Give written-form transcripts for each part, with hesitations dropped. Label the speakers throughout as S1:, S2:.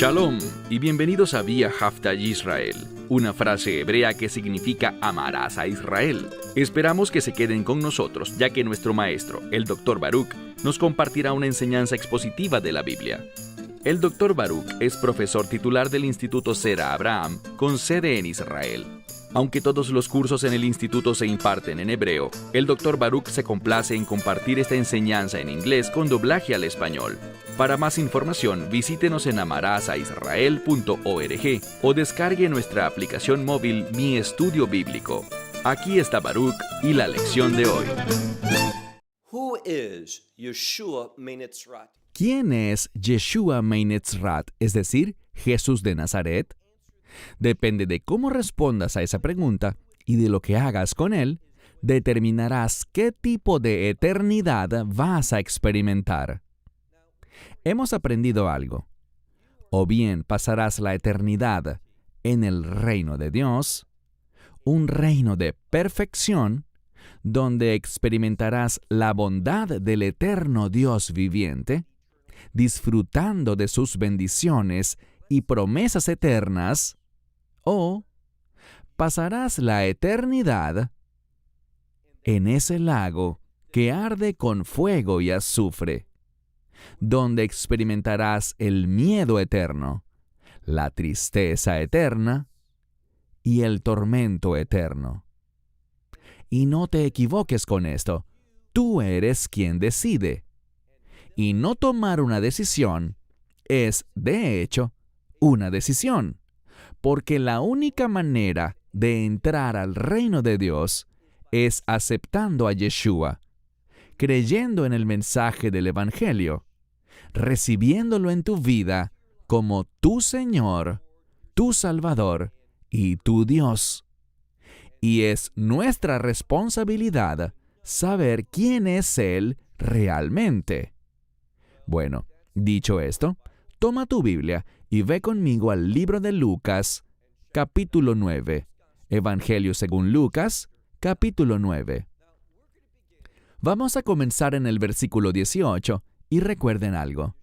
S1: Shalom y bienvenidos a Vía Hafta Yisrael, una frase hebrea que significa amarás a Israel. Esperamos que se queden con nosotros, ya que nuestro maestro, el Dr. Baruch, nos compartirá una enseñanza expositiva de la Biblia. El Dr. Baruch es profesor titular del Instituto Sera Abraham, con sede en Israel. Aunque todos los cursos en el instituto se imparten en hebreo, el Dr. Baruch se complace en compartir esta enseñanza en inglés con doblaje al español. Para más información, visítenos en amarasaisrael.org o descargue nuestra aplicación móvil Mi Estudio Bíblico. Aquí está Baruch y la lección de hoy.
S2: Who is Yeshua Menetzrat?
S3: ¿Quién es Yeshua Menetzrat, es decir, Jesús de Nazaret? Depende de cómo respondas a esa pregunta y de lo que hagas con él, determinarás qué tipo de eternidad vas a experimentar. Hemos aprendido algo. O bien pasarás la eternidad en el reino de Dios, un reino de perfección, donde experimentarás la bondad del eterno Dios viviente, disfrutando de sus bendiciones y promesas eternas, o pasarás la eternidad en ese lago que arde con fuego y azufre, donde experimentarás el miedo eterno, la tristeza eterna y el tormento eterno. Y no te equivoques con esto, tú eres quien decide. Y no tomar una decisión es, de hecho, una decisión, porque la única manera de entrar al reino de Dios es aceptando a Yeshua, creyendo en el mensaje del Evangelio, recibiéndolo en tu vida como tu Señor, tu Salvador y tu Dios. Y es nuestra responsabilidad saber quién es Él realmente. Bueno, dicho esto, toma tu Biblia y ve conmigo al libro de Lucas, capítulo 9. Evangelio según Lucas, capítulo 9. Vamos a comenzar en el versículo 18 y recuerden algo.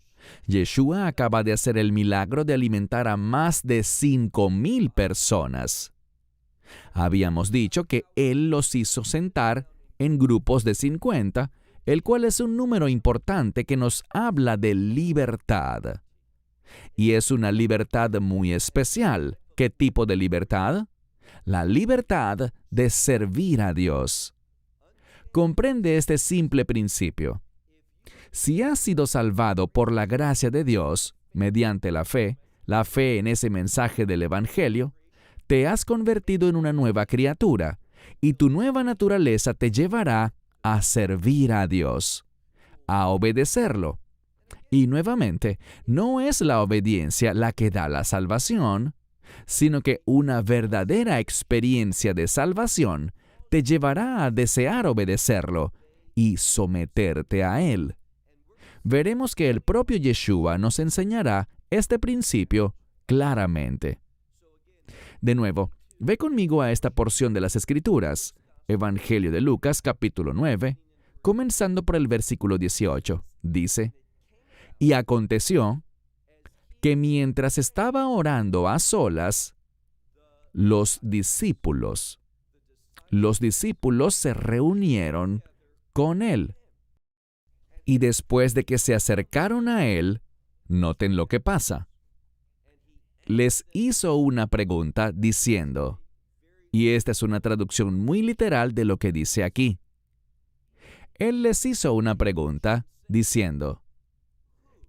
S3: Yeshua acaba de hacer el milagro de alimentar a más de 5,000 personas. Habíamos dicho que Él los hizo sentar en grupos de 50, el cual es un número importante que nos habla de libertad. Y es una libertad muy especial. ¿Qué tipo de libertad? La libertad de servir a Dios. Comprende este simple principio. Si has sido salvado por la gracia de Dios, mediante la fe en ese mensaje del Evangelio, te has convertido en una nueva criatura, y tu nueva naturaleza te llevará a servir a Dios, a obedecerlo. Y nuevamente, no es la obediencia la que da la salvación, sino que una verdadera experiencia de salvación te llevará a desear obedecerlo y someterte a Él. Veremos que el propio Yeshua nos enseñará este principio claramente. De nuevo, ve conmigo a esta porción de las Escrituras, Evangelio de Lucas, capítulo 9, comenzando por el versículo 18. Dice: Y aconteció que mientras estaba orando a solas, los discípulos se reunieron con él. Y después de que se acercaron a él, noten lo que pasa. Les hizo una pregunta diciendo, y esta es una traducción muy literal de lo que dice aquí. Él les hizo una pregunta diciendo: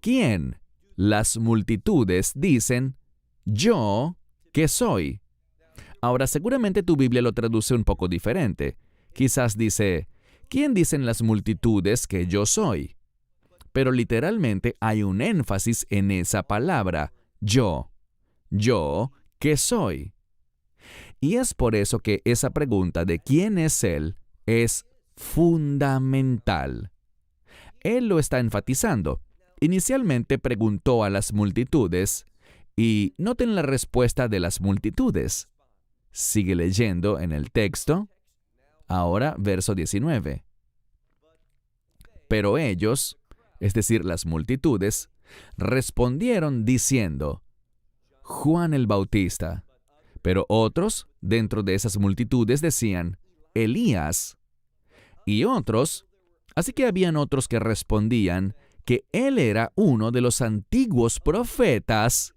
S3: ¿Quién? Las multitudes dicen, yo, ¿qué soy? Ahora, seguramente tu Biblia lo traduce un poco diferente. Quizás dice, ¿quién dicen las multitudes que yo soy? Pero literalmente hay un énfasis en esa palabra, yo. Yo, ¿qué soy? Y es por eso que esa pregunta de quién es Él es fundamental. Él lo está enfatizando. Inicialmente preguntó a las multitudes, y noten la respuesta de las multitudes. Sigue leyendo en el texto. Ahora, verso 19. Pero ellos, es decir, las multitudes, respondieron diciendo, Juan el Bautista. Pero otros, dentro de esas multitudes, decían, Elías. Y otros, así que habían otros que respondían que él era uno de los antiguos profetas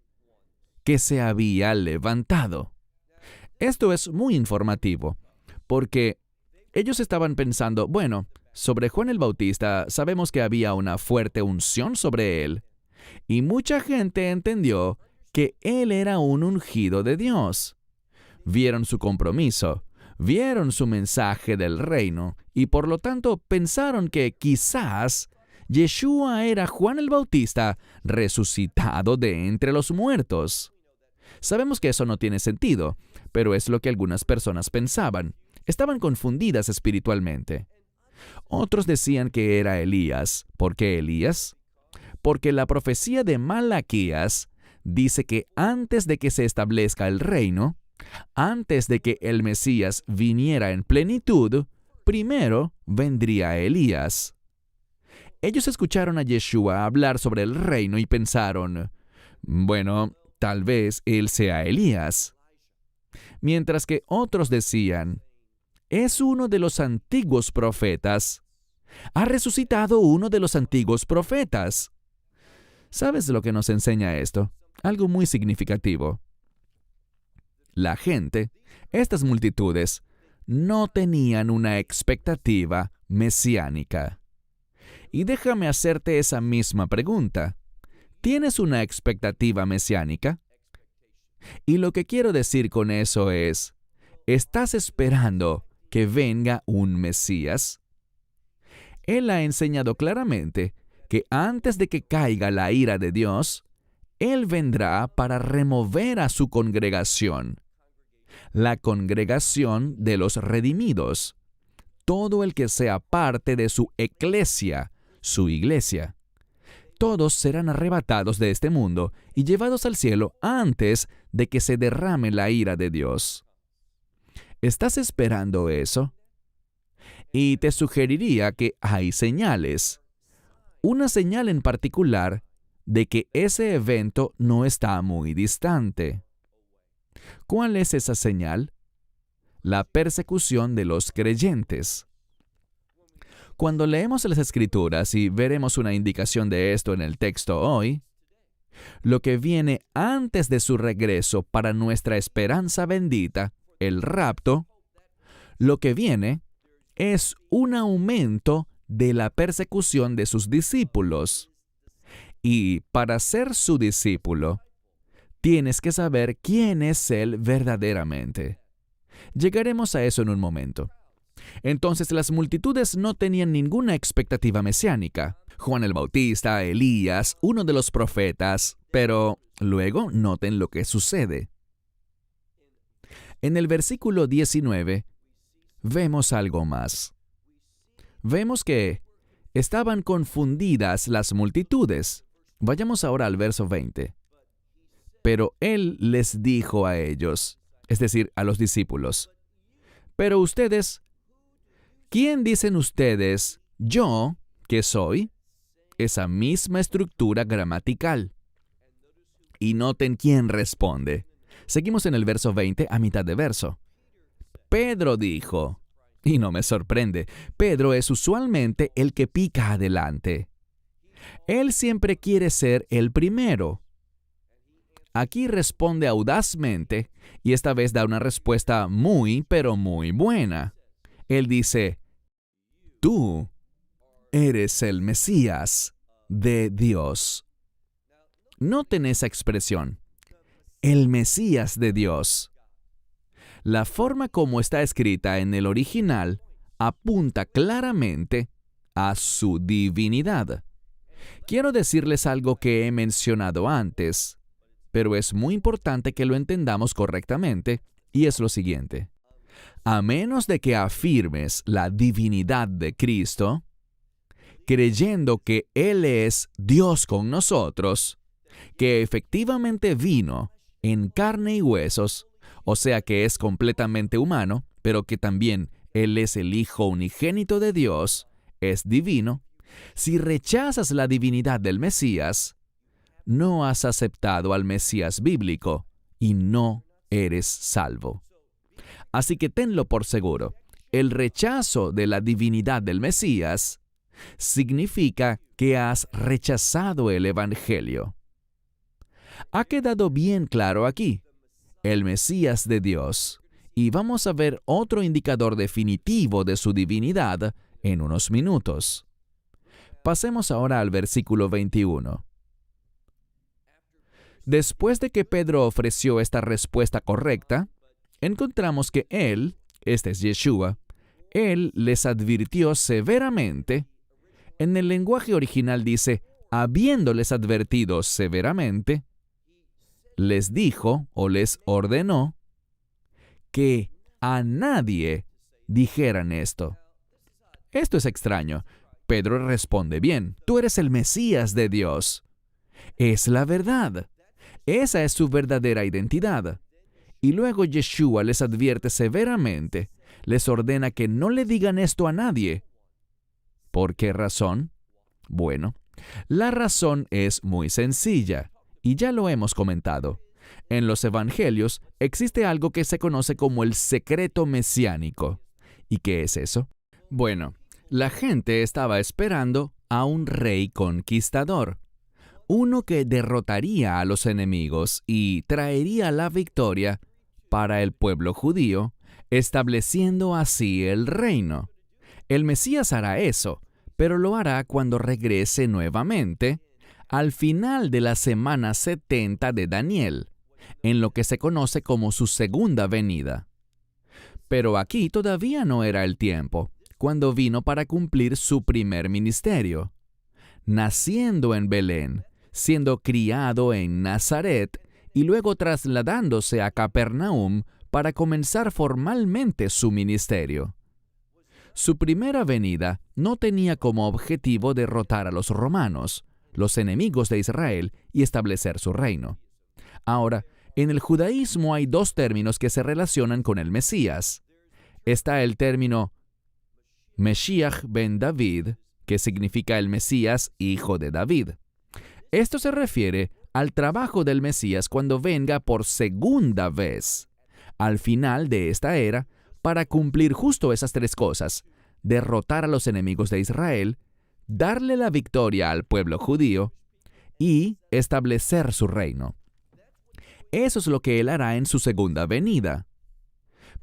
S3: que se había levantado. Esto es muy informativo, porque ellos estaban pensando, bueno, sobre Juan el Bautista sabemos que había una fuerte unción sobre él, y mucha gente entendió que él era un ungido de Dios. Vieron su compromiso, vieron su mensaje del reino, y por lo tanto pensaron que quizás Yeshua era Juan el Bautista resucitado de entre los muertos. Sabemos que eso no tiene sentido, pero es lo que algunas personas pensaban. Estaban confundidas espiritualmente. Otros decían que era Elías. ¿Por qué Elías? Porque la profecía de Malaquías dice que antes de que se establezca el reino, antes de que el Mesías viniera en plenitud, primero vendría Elías. Ellos escucharon a Yeshua hablar sobre el reino y pensaron, bueno, tal vez él sea Elías. Mientras que otros decían, es uno de los antiguos profetas. Ha resucitado uno de los antiguos profetas. ¿Sabes lo que nos enseña esto? Algo muy significativo. La gente, estas multitudes, no tenían una expectativa mesiánica. Y déjame hacerte esa misma pregunta. ¿Tienes una expectativa mesiánica? Y lo que quiero decir con eso es, ¿estás esperando que venga un Mesías? Él ha enseñado claramente que antes de que caiga la ira de Dios, Él vendrá para remover a su congregación, la congregación de los redimidos, todo el que sea parte de su eclesia, su iglesia. Todos serán arrebatados de este mundo y llevados al cielo antes de que se derrame la ira de Dios. ¿Estás esperando eso? Y te sugeriría que hay señales. Una señal en particular de que ese evento no está muy distante. ¿Cuál es esa señal? La persecución de los creyentes. Cuando leemos las Escrituras y veremos una indicación de esto en el texto hoy, lo que viene antes de su regreso para nuestra esperanza bendita, el rapto, lo que viene es un aumento de la persecución de sus discípulos. Y para ser su discípulo, tienes que saber quién es Él verdaderamente. Llegaremos a eso en un momento. Entonces las multitudes no tenían ninguna expectativa mesiánica. Juan el Bautista, Elías, uno de los profetas, pero luego noten lo que sucede. En el versículo 19 vemos algo más. Vemos que estaban confundidas las multitudes. Vayamos ahora al verso 20. Pero Él les dijo a ellos, es decir, a los discípulos, pero ustedes, ¿quién dicen ustedes, yo, que soy? Esa misma estructura gramatical. Y noten quién responde. Seguimos en el verso 20 a mitad de verso. Pedro dijo, y no me sorprende, Pedro es usualmente el que pica adelante. Él siempre quiere ser el primero. Aquí responde audazmente y esta vez da una respuesta muy, pero muy buena. Él dice, tú eres el Mesías de Dios. Noten esa expresión, el Mesías de Dios. La forma como está escrita en el original apunta claramente a su divinidad. Quiero decirles algo que he mencionado antes, pero es muy importante que lo entendamos correctamente, y es lo siguiente. A menos de que afirmes la divinidad de Cristo, creyendo que Él es Dios con nosotros, que efectivamente vino en carne y huesos, o sea que es completamente humano, pero que también Él es el Hijo unigénito de Dios, es divino, si rechazas la divinidad del Mesías, no has aceptado al Mesías bíblico y no eres salvo. Así que tenlo por seguro, el rechazo de la divinidad del Mesías significa que has rechazado el Evangelio. Ha quedado bien claro aquí, el Mesías de Dios, y vamos a ver otro indicador definitivo de su divinidad en unos minutos. Pasemos ahora al versículo 21. Después de que Pedro ofreció esta respuesta correcta, encontramos que él, este es Yeshua, él les advirtió severamente. En el lenguaje original dice, habiéndoles advertido severamente, les dijo o les ordenó que a nadie dijeran esto. Esto es extraño. Pedro responde bien, tú eres el Mesías de Dios. Es la verdad. Esa es su verdadera identidad. Y luego Yeshua les advierte severamente, les ordena que no le digan esto a nadie. ¿Por qué razón? Bueno, la razón es muy sencilla, y ya lo hemos comentado. En los evangelios existe algo que se conoce como el secreto mesiánico. ¿Y qué es eso? Bueno, la gente estaba esperando a un rey conquistador, uno que derrotaría a los enemigos y traería la victoria para el pueblo judío, estableciendo así el reino. El Mesías hará eso, pero lo hará cuando regrese nuevamente, al final de la semana 70 de Daniel, en lo que se conoce como su segunda venida. Pero aquí todavía no era el tiempo, cuando vino para cumplir su primer ministerio. Naciendo en Belén, siendo criado en Nazaret y luego trasladándose a Capernaum para comenzar formalmente su ministerio. Su primera venida no tenía como objetivo derrotar a los romanos, los enemigos de Israel, y establecer su reino. Ahora, en el judaísmo hay dos términos que se relacionan con el Mesías. Está el término Meshiach ben David, que significa el Mesías, hijo de David. Esto se refiere al trabajo del Mesías cuando venga por segunda vez, al final de esta era, para cumplir justo esas tres cosas: derrotar a los enemigos de Israel, darle la victoria al pueblo judío y establecer su reino. Eso es lo que él hará en su segunda venida.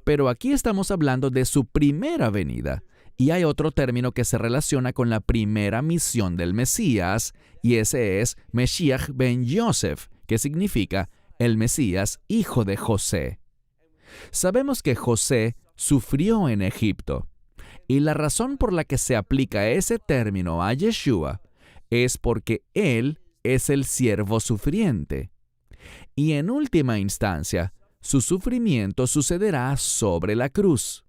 S3: Pero aquí estamos hablando de su primera venida, y hay otro término que se relaciona con la primera misión del Mesías, y ese es Meshiach ben Yosef, que significa el Mesías, hijo de José. Sabemos que José sufrió en Egipto, y la razón por la que se aplica ese término a Yeshua es porque él es el siervo sufriente. Y en última instancia, su sufrimiento sucederá sobre la cruz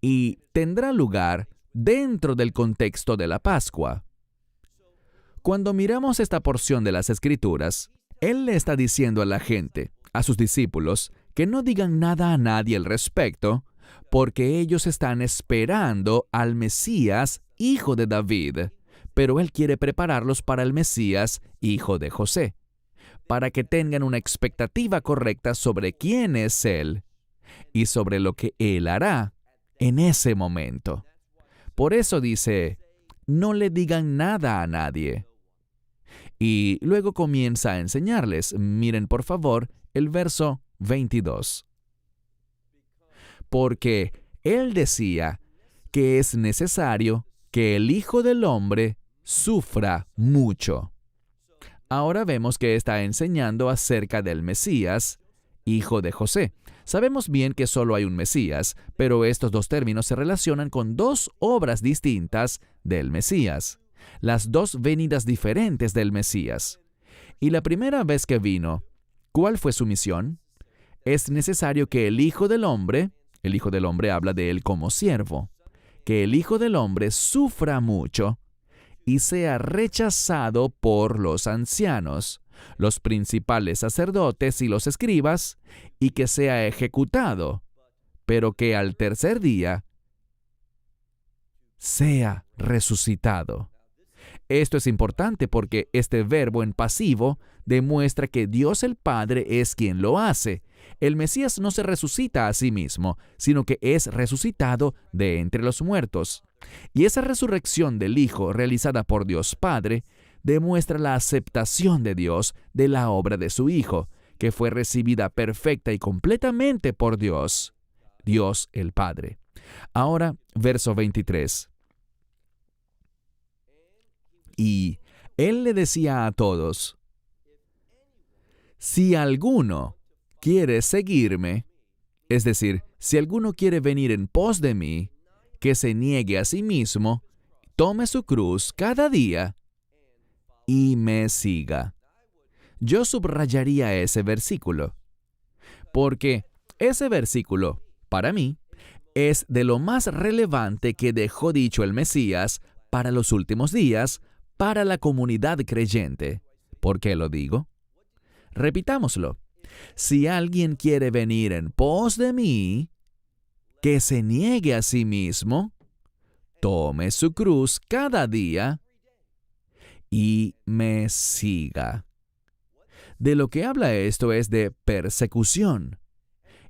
S3: y tendrá lugar dentro del contexto de la Pascua. Cuando miramos esta porción de las Escrituras, él le está diciendo a la gente, a sus discípulos, que no digan nada a nadie al respecto, porque ellos están esperando al Mesías, hijo de David, pero él quiere prepararlos para el Mesías, hijo de José, para que tengan una expectativa correcta sobre quién es él y sobre lo que él hará en ese momento. Por eso dice, no le digan nada a nadie. Y luego comienza a enseñarles. Miren por favor el verso 22. Porque él decía que es necesario que el Hijo del Hombre sufra mucho. Ahora vemos que está enseñando acerca del Mesías, hijo de José. Sabemos bien que solo hay un Mesías, pero estos dos términos se relacionan con dos obras distintas del Mesías, las dos venidas diferentes del Mesías. Y la primera vez que vino, ¿cuál fue su misión? Es necesario que el Hijo del Hombre habla de él como siervo, que el Hijo del Hombre sufra mucho y sea rechazado por los ancianos, los principales sacerdotes y los escribas, y que sea ejecutado, pero que al tercer día sea resucitado. Esto es importante porque este verbo en pasivo demuestra que Dios el Padre es quien lo hace. El Mesías no se resucita a sí mismo, sino que es resucitado de entre los muertos. Y esa resurrección del Hijo realizada por Dios Padre demuestra la aceptación de Dios de la obra de su Hijo, que fue recibida perfecta y completamente por Dios, Dios el Padre. Ahora, verso 23. Y Él le decía a todos: si alguno quiere seguirme, es decir, si alguno quiere venir en pos de mí, que se niegue a sí mismo, tome su cruz cada día y me siga. Yo subrayaría ese versículo, porque ese versículo, para mí, es de lo más relevante que dejó dicho el Mesías para los últimos días, para la comunidad creyente. ¿Por qué lo digo? Repitámoslo. Si alguien quiere venir en pos de mí, que se niegue a sí mismo, tome su cruz cada día y me siga. De lo que habla esto es de persecución.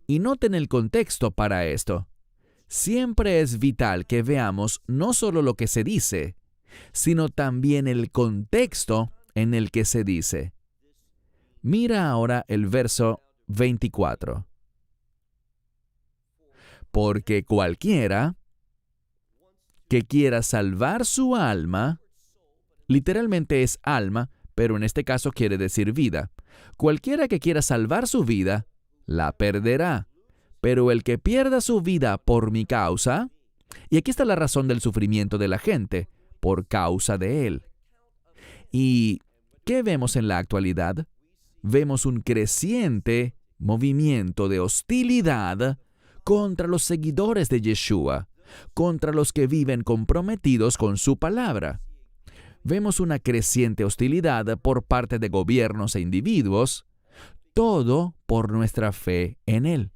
S3: Y noten el contexto para esto. Siempre es vital que veamos no solo lo que se dice, sino también el contexto en el que se dice. Mira ahora el verso 24. Porque cualquiera que quiera salvar su alma, literalmente es alma, pero en este caso quiere decir vida. Cualquiera que quiera salvar su vida, la perderá. Pero el que pierda su vida por mi causa, y aquí está la razón del sufrimiento de la gente, por causa de él. ¿Y qué vemos en la actualidad? Vemos un creciente movimiento de hostilidad contra los seguidores de Yeshua, contra los que viven comprometidos con su palabra. Vemos una creciente hostilidad por parte de gobiernos e individuos, todo por nuestra fe en Él.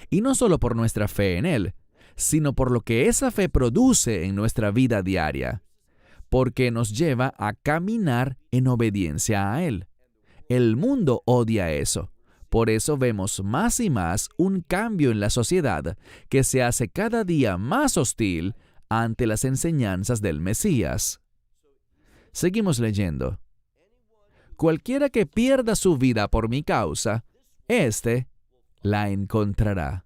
S3: Y no solo por nuestra fe en Él, sino por lo que esa fe produce en nuestra vida diaria, porque nos lleva a caminar en obediencia a Él. El mundo odia eso. Por eso vemos más y más un cambio en la sociedad que se hace cada día más hostil ante las enseñanzas del Mesías. Seguimos leyendo. Cualquiera que pierda su vida por mi causa, éste la encontrará.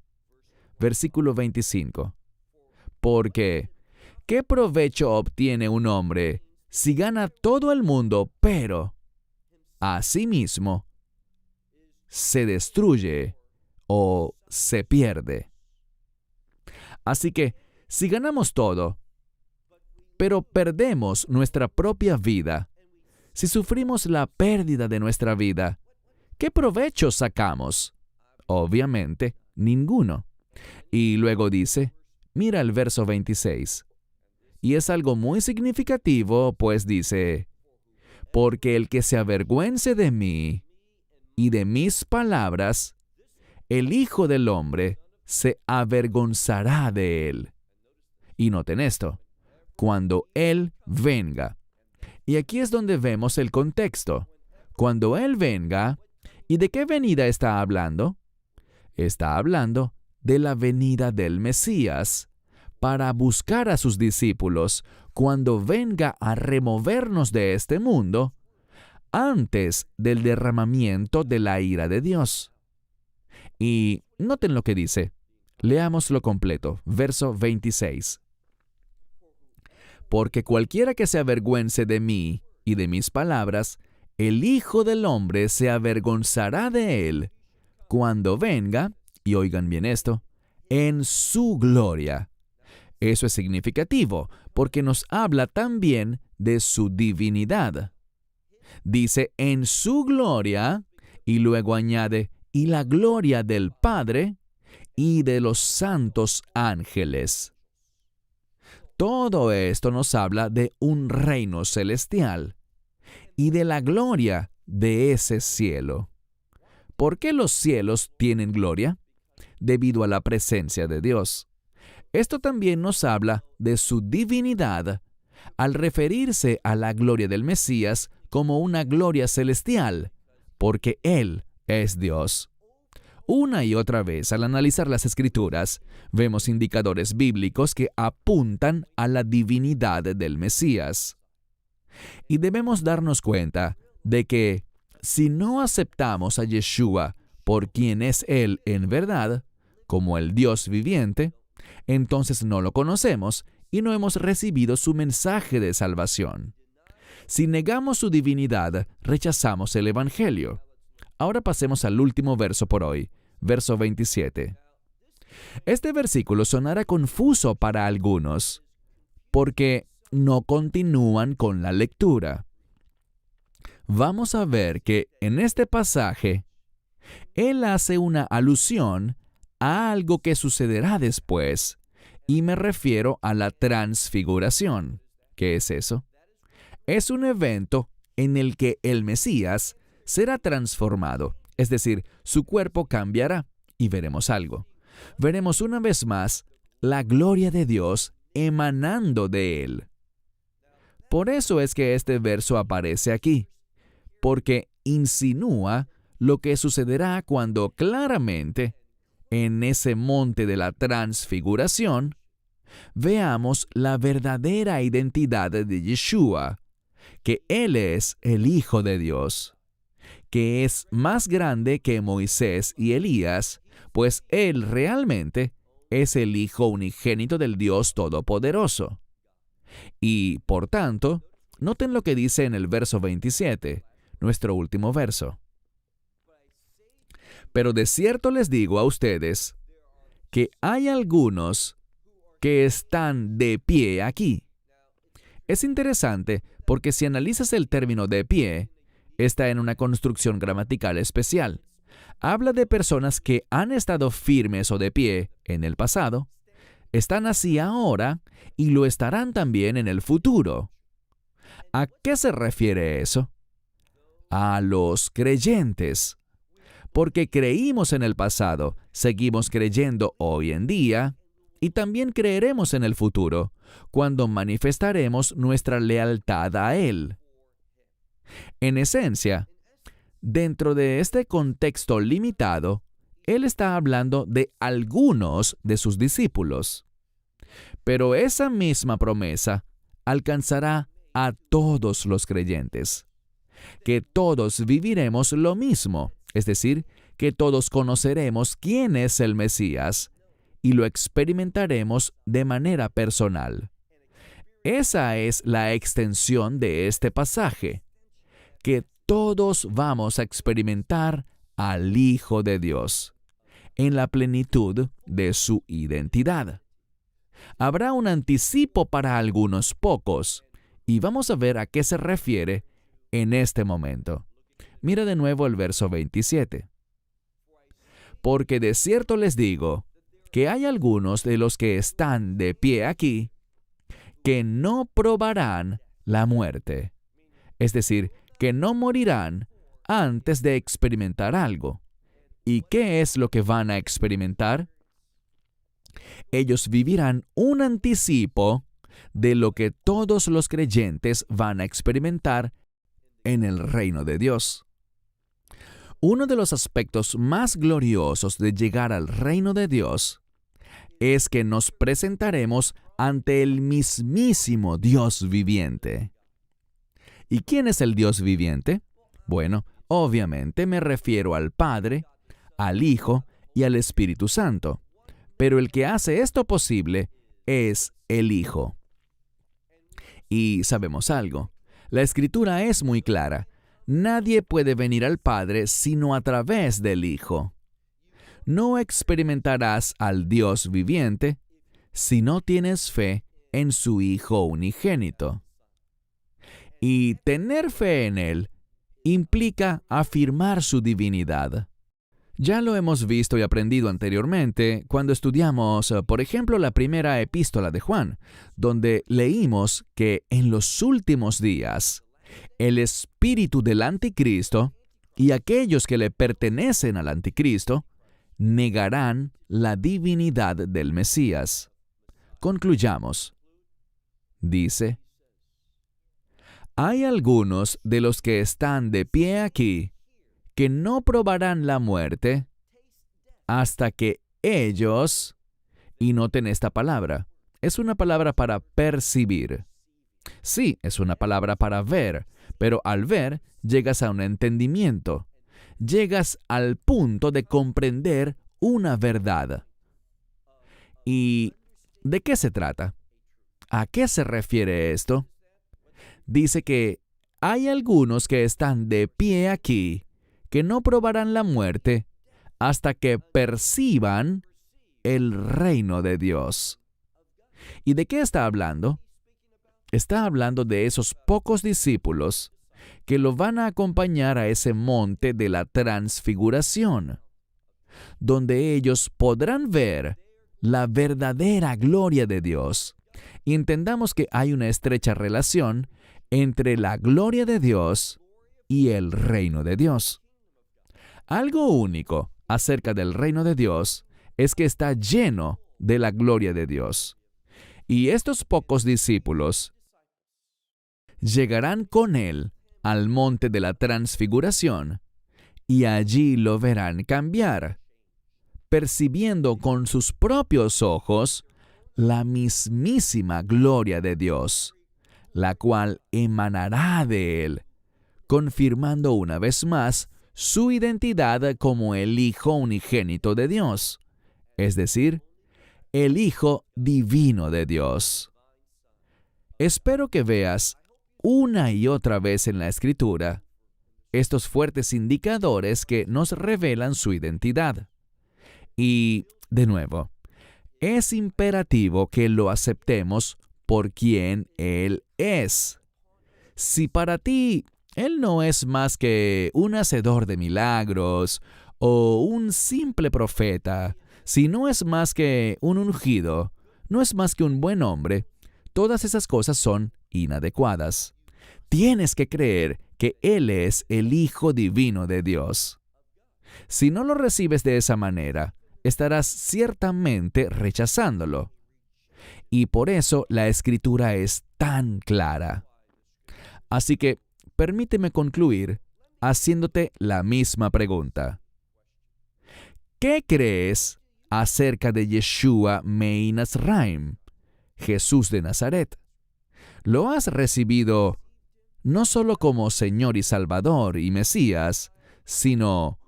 S3: Versículo 25. Porque, ¿qué provecho obtiene un hombre si gana todo el mundo, pero a sí mismo se destruye o se pierde? Así que, si ganamos todo, pero perdemos nuestra propia vida, si sufrimos la pérdida de nuestra vida, ¿qué provecho sacamos? Obviamente, ninguno. Y luego dice, mira el verso 26. Y es algo muy significativo, pues dice, porque el que se avergüence de mí y de mis palabras, el Hijo del Hombre se avergonzará de él. Y noten esto, cuando Él venga. Y aquí es donde vemos el contexto. Cuando Él venga, ¿y de qué venida está hablando? Está hablando de la venida del Mesías para buscar a sus discípulos cuando venga a removernos de este mundo antes del derramamiento de la ira de Dios. Y noten lo que dice. Leámoslo completo, verso 26. Porque cualquiera que se avergüence de mí y de mis palabras, el Hijo del Hombre se avergonzará de él cuando venga, y oigan bien esto, en su gloria. Eso es significativo, porque nos habla también de su divinidad. Dice, en su gloria, y luego añade, y la gloria del Padre y de los santos ángeles. Todo esto nos habla de un reino celestial y de la gloria de ese cielo. ¿Por qué los cielos tienen gloria? Debido a la presencia de Dios. Esto también nos habla de su divinidad, al referirse a la gloria del Mesías como una gloria celestial, porque Él es Dios. Una y otra vez, al analizar las Escrituras, vemos indicadores bíblicos que apuntan a la divinidad del Mesías. Y debemos darnos cuenta de que si no aceptamos a Yeshua por quien es Él en verdad, como el Dios viviente, entonces no lo conocemos y no hemos recibido su mensaje de salvación. Si negamos su divinidad, rechazamos el Evangelio. Ahora pasemos al último verso por hoy, verso 27. Este versículo sonará confuso para algunos, porque no continúan con la lectura. Vamos a ver que en este pasaje, él hace una alusión a algo que sucederá después, y me refiero a la transfiguración. ¿Qué es eso? Es un evento en el que el Mesías será transformado, es decir, su cuerpo cambiará, y veremos algo. Veremos una vez más la gloria de Dios emanando de él. Por eso es que este verso aparece aquí, porque insinúa lo que sucederá cuando claramente, en ese monte de la transfiguración, veamos la verdadera identidad de Yeshua, que Él es el Hijo de Dios, que es más grande que Moisés y Elías, pues Él realmente es el Hijo unigénito del Dios Todopoderoso. Y, por tanto, noten lo que dice en el verso 27, nuestro último verso. Pero de cierto les digo a ustedes que hay algunos que están de pie aquí. Es interesante porque si analizas el término de pie, está en una construcción gramatical especial. Habla de personas que han estado firmes o de pie en el pasado, están así ahora y lo estarán también en el futuro. ¿A qué se refiere eso? A los creyentes. Porque creímos en el pasado, seguimos creyendo hoy en día, y también creeremos en el futuro, cuando manifestaremos nuestra lealtad a Él. En esencia, dentro de este contexto limitado, Él está hablando de algunos de sus discípulos. Pero esa misma promesa alcanzará a todos los creyentes, que todos viviremos lo mismo, es decir, que todos conoceremos quién es el Mesías y lo experimentaremos de manera personal. Esa es la extensión de este pasaje, que todos vamos a experimentar al Hijo de Dios, en la plenitud de su identidad. Habrá un anticipo para algunos pocos, y vamos a ver a qué se refiere en este momento. Mira de nuevo el verso 27. Porque de cierto les digo que hay algunos de los que están de pie aquí que no probarán la muerte. Es decir, que no morirán antes de experimentar algo. ¿Y qué es lo que van a experimentar? Ellos vivirán un anticipo de lo que todos los creyentes van a experimentar en el reino de Dios. Uno de los aspectos más gloriosos de llegar al reino de Dios es que nos presentaremos ante el mismísimo Dios viviente. ¿Y quién es el Dios viviente? Bueno, obviamente me refiero al Padre, al Hijo y al Espíritu Santo. Pero el que hace esto posible es el Hijo. Y sabemos algo. La Escritura es muy clara. Nadie puede venir al Padre sino a través del Hijo. No experimentarás al Dios viviente si no tienes fe en su Hijo unigénito. Y tener fe en Él implica afirmar su divinidad. Ya lo hemos visto y aprendido anteriormente cuando estudiamos, por ejemplo, la primera epístola de Juan, donde leímos que en los últimos días el espíritu del anticristo y aquellos que le pertenecen al anticristo negarán la divinidad del Mesías. Concluyamos. Dice, Hay algunos de los que están de pie aquí que no probarán la muerte hasta que ellos, y noten esta palabra, es una palabra para percibir. Sí, es una palabra para ver, pero al ver llegas a un entendimiento. Llegas al punto de comprender una verdad. ¿Y de qué se trata? ¿A qué se refiere esto? Dice que hay algunos que están de pie aquí que no probarán la muerte hasta que perciban el reino de Dios. ¿Y de qué está hablando? Está hablando de esos pocos discípulos que lo van a acompañar a ese monte de la transfiguración, donde ellos podrán ver la verdadera gloria de Dios. Y entendamos que hay una estrecha relación entre la gloria de Dios y el reino de Dios. Algo único acerca del reino de Dios es que está lleno de la gloria de Dios. Y estos pocos discípulos llegarán con Él al monte de la transfiguración y allí lo verán cambiar, percibiendo con sus propios ojos la mismísima gloria de Dios, la cual emanará de Él, confirmando una vez más su identidad como el Hijo unigénito de Dios, es decir, el Hijo divino de Dios. Espero que veas una y otra vez en la Escritura estos fuertes indicadores que nos revelan su identidad. Y, de nuevo, es imperativo que lo aceptemos por quien Él es. Si para ti Él no es más que un hacedor de milagros o un simple profeta, si no es más que un ungido, no es más que un buen hombre, todas esas cosas son inadecuadas. Tienes que creer que Él es el Hijo divino de Dios. Si no lo recibes de esa manera, estarás ciertamente rechazándolo. Y por eso la Escritura es tan clara. Así que, permíteme concluir haciéndote la misma pregunta. ¿Qué crees acerca de Yeshua Mei Nazraim, Jesús de Nazaret? ¿Lo has recibido no solo como Señor y Salvador y Mesías, sino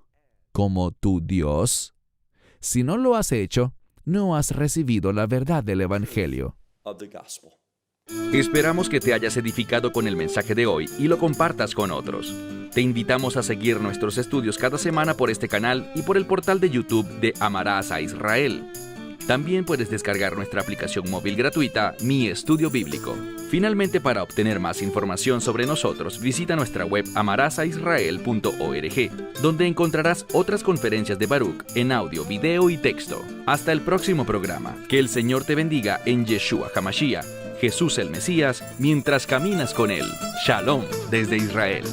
S3: como tu Dios? Si no lo has hecho, no has recibido la verdad del Evangelio.
S1: Esperamos que te hayas edificado con el mensaje de hoy y lo compartas con otros. Te invitamos a seguir nuestros estudios cada semana por este canal y por el portal de YouTube de Amarás a Israel. También puedes descargar nuestra aplicación móvil gratuita, Mi Estudio Bíblico. Finalmente, para obtener más información sobre nosotros, visita nuestra web amarasaisrael.org, donde encontrarás otras conferencias de Baruch en audio, video y texto. Hasta el próximo programa. Que el Señor te bendiga en Yeshua HaMashiach, Jesús el Mesías, mientras caminas con Él. Shalom desde Israel.